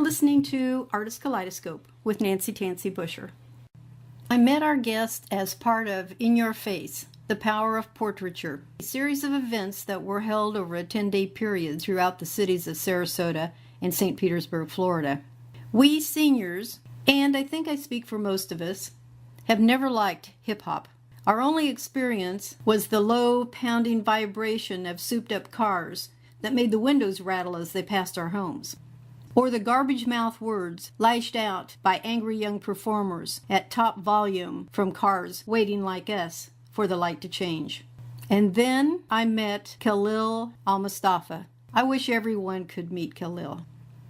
listening to Artist Kaleidoscope with Nancy Tansy Busher. I met our guest as part of In Your Face, The Power of Portraiture, a series of events that were held over a 10-day period throughout the cities of Sarasota and St. Petersburg, Florida. We seniors, and I think I speak for most of us, have never liked hip-hop. Our only experience was the low, pounding vibration of souped-up cars that made the windows rattle as they passed our homes, or the garbage-mouth words lashed out by angry young performers at top volume from cars waiting like us for the light to change. And then I met Kahlil Almustafa. I wish everyone could meet Kahlil.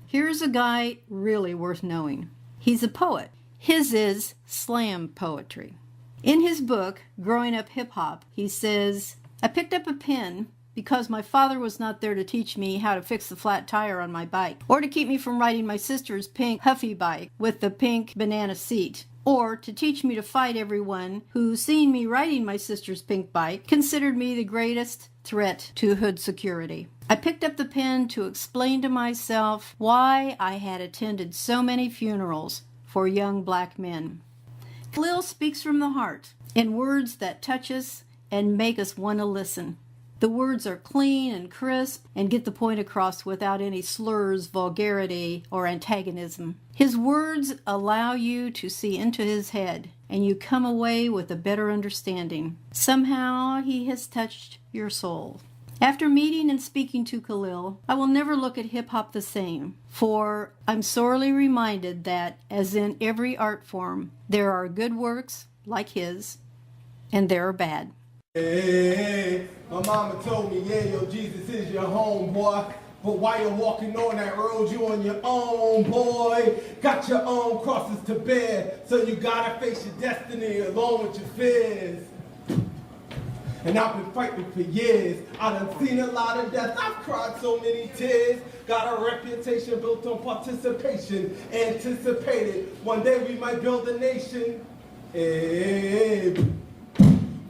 Here's a guy really worth knowing. He's a poet. His is slam poetry. In his book, Growing Up Hip-Hop, he says, I picked up a pen because my father was not there to teach me how to fix the flat tire on my bike, or to keep me from riding my sister's pink Huffy bike with the pink banana seat, or to teach me to fight everyone who, seeing me riding my sister's pink bike, considered me the greatest threat to hood security. I picked up the pen to explain to myself why I had attended so many funerals for young black men. Kahlil speaks from the heart in words that touch us and make us want to listen. The words are clean and crisp and get the point across without any slurs, vulgarity, or antagonism. His words allow you to see into his head, and you come away with a better understanding. Somehow he has touched your soul. After meeting and speaking to Kahlil, I will never look at hip-hop the same, for I'm sorely reminded that, as in every art form, there are good works, like his, and there are bad. Hey, my mama told me, yeah, yo, Jesus is your home, boy. But while you're walking on that road, you on your own, boy. Got your own crosses to bear, so you gotta face your destiny along with your fears. And I've been fighting for years. I done seen a lot of death. I've cried so many tears. Got a reputation built on participation. Anticipated one day we might build a nation. Hey,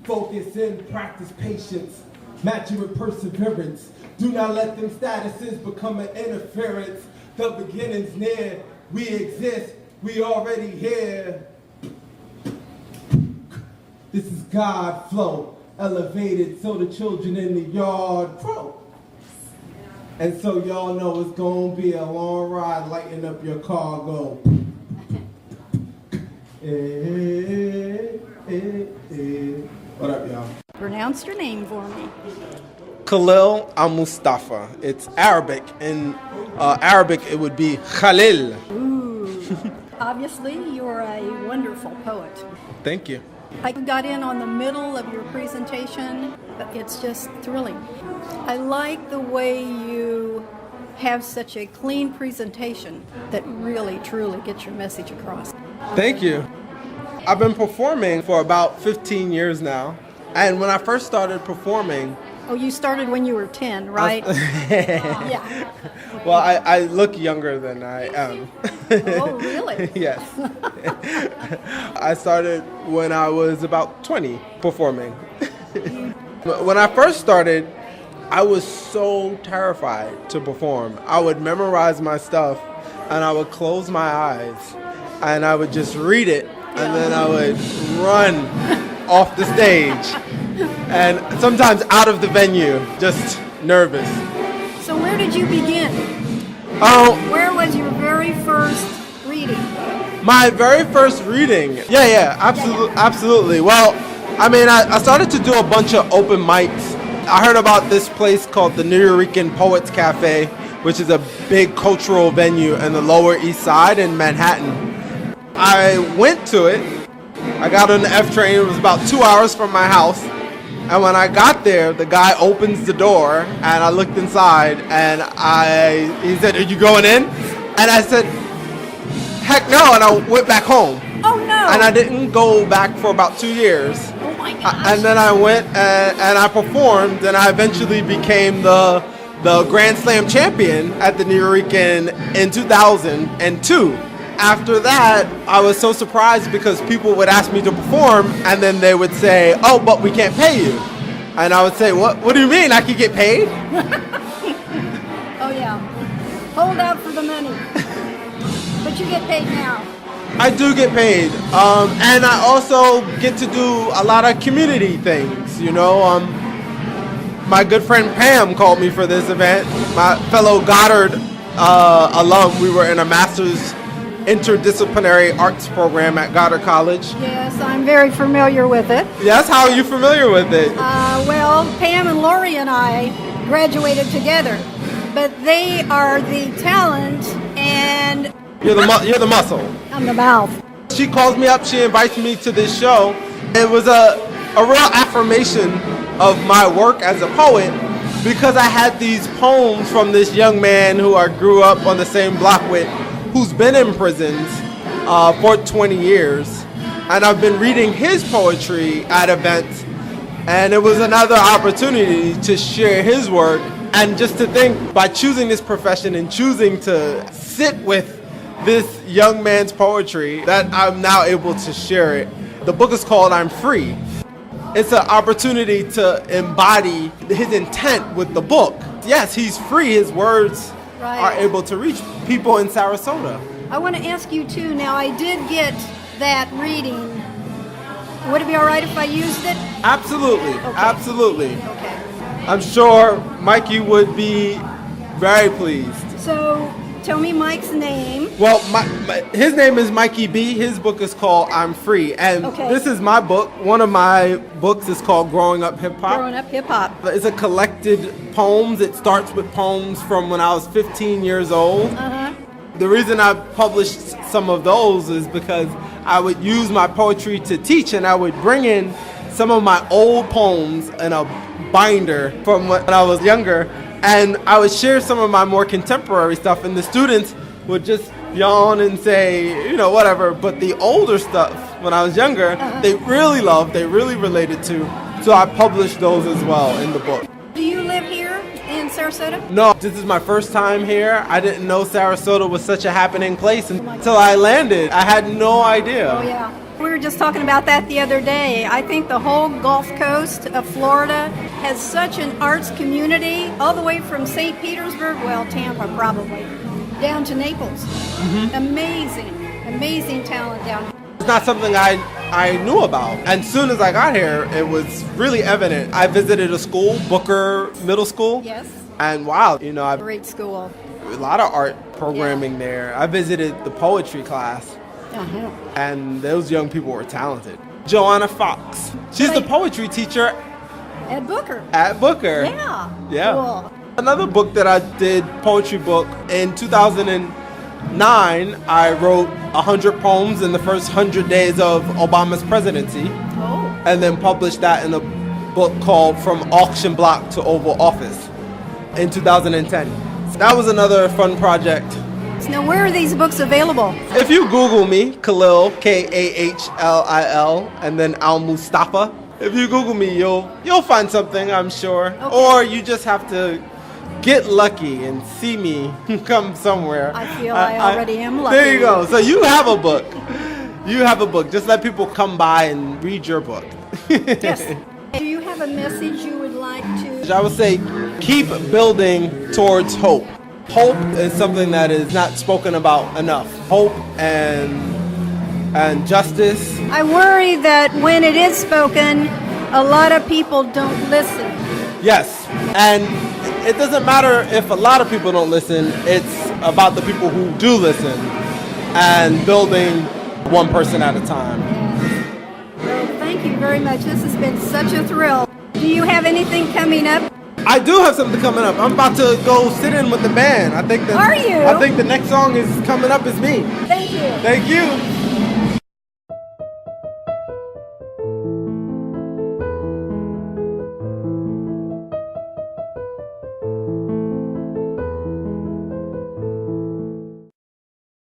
focus and practice patience. Match it with perseverance. Do not let them statuses become an interference. The beginning's near. We exist. We already here. This is God flow. Elevated so the children in the yard grow. And so y'all know it's gonna be a long ride, lighting up your cargo. What up, y'all? Pronounce your name for me. Khalil Almustafa. It's Arabic. In Arabic, it would be Khalil. Ooh. Obviously, you're a wonderful poet. Thank you. I got in on the middle of your presentation. It's just thrilling. I like the way you have such a clean presentation that really, truly gets your message across. Thank you. I've been performing for about 15 years now. And when I first started performing... Oh, you started when you were 10, right? Yeah. Well, I look younger than I am. Oh, really? Yes. I started when I was about 20 performing. When I first started, I was so terrified to perform. I would memorize my stuff and I would close my eyes and I would just read it and then I would run off the stage and sometimes out of the venue, just nervous. So where did you begin? Where was your very first reading? My very first reading? Yeah, absolutely. Well, I mean, I started to do a bunch of open mics. I heard about this place called the Nuyorican Poets Cafe, which is a big cultural venue in the Lower East Side in Manhattan. I went to it. I got on the F train. It was about 2 hours from my house. And when I got there, the guy opens the door, and I looked inside, and he said, "Are you going in?" And I said, "Heck no!" And I went back home. Oh no! And I didn't go back for about 2 years. Oh my gosh! And then I went and I performed, and I eventually became the Grand Slam champion at the Nuyorican in 2002. After that, I was so surprised because people would ask me to perform, and then they would say, "Oh, but we can't pay you." And I would say, "What do you mean? I could get paid?" Oh yeah, hold out for the money. But you get paid now. I do get paid, and I also get to do a lot of community things. You know, my good friend Pam called me for this event. My fellow Goddard alum. We were in a master's interdisciplinary arts program at Goddard College. Yes, I'm very familiar with it. Yes, how are you familiar with it? Well, Pam and Lori and I graduated together, but they are the talent and You're the muscle. I'm the mouth. She calls me up. She invites me to this show. It was a real affirmation of my work as a poet because I had these poems from this young man who I grew up on the same block with, who's been in prisons for 20 years. And I've been reading his poetry at events. And it was another opportunity to share his work. And just to think, by choosing this profession and choosing to sit with this young man's poetry, that I'm now able to share it. The book is called I'm Free. It's an opportunity to embody his intent with the book. Yes, he's free. His words are able to reach people in Sarasota. I want to ask you too, now I did get that reading. Would it be all right if I used it? Absolutely, Okay. Absolutely. Okay. I'm sure Mikey would be very pleased. So tell me Mike's name. Well, his name is Mikey B. His book is called I'm Free. And this is my book. One of my books is called Growing Up Hip-Hop. Growing Up Hip-Hop. It's a collected poems. It starts with poems from when I was 15 years old. The reason I published some of those is because I would use my poetry to teach, and I would bring in some of my old poems in a binder from when I was younger, and I would share some of my more contemporary stuff, and the students would just yawn and say, you know, whatever. But the older stuff, when I was younger, they really loved, they really related to, so I published those as well in the book. Do you live here in Sarasota? No, this is my first time here. I didn't know Sarasota was such a happening place until I landed. I had no idea. Oh, yeah. We were just talking about that the other day. I think the whole Gulf Coast of Florida has such an arts community, all the way from St. Petersburg, well, Tampa probably, down to Naples. Amazing talent down here. It's not something I knew about. And as soon as I got here, it was really evident. I visited a school, Booker Middle School. Yes. And wow, you know, Great school. a lot of art programming there. I visited the poetry class. And those young people were talented. Joanna Fox. She's the poetry teacher At Booker. at Booker. Yeah. Cool. Another book that I did, poetry book, in 2009, I wrote 100 poems in the first 100 days of Obama's presidency. Oh. And then published that in a book called From Auction Block to Oval Office in 2010. So that was another fun project. Now, where are these books available? If you Google me, Kahlil, Kahlil, and then Almustafa, if you Google me, you'll find something, I'm sure. Okay. Or you just have to get lucky and see me come somewhere. I feel I already am lucky. There you go. So you have a book. You have a book. Just let people come by and read your book. Yes. Do you have a message you would like to? I would say keep building towards hope. Hope is something that is not spoken about enough. Hope and justice. I worry that when it is spoken, a lot of people don't listen. Yes, and it doesn't matter if a lot of people don't listen. It's about the people who do listen and building one person at a time. Well, thank you very much. This has been such a thrill. Do you have anything coming up? I do have something coming up. I'm about to go sit in with the band. Are you? I think the next song is coming up is me. Thank you. Thank you.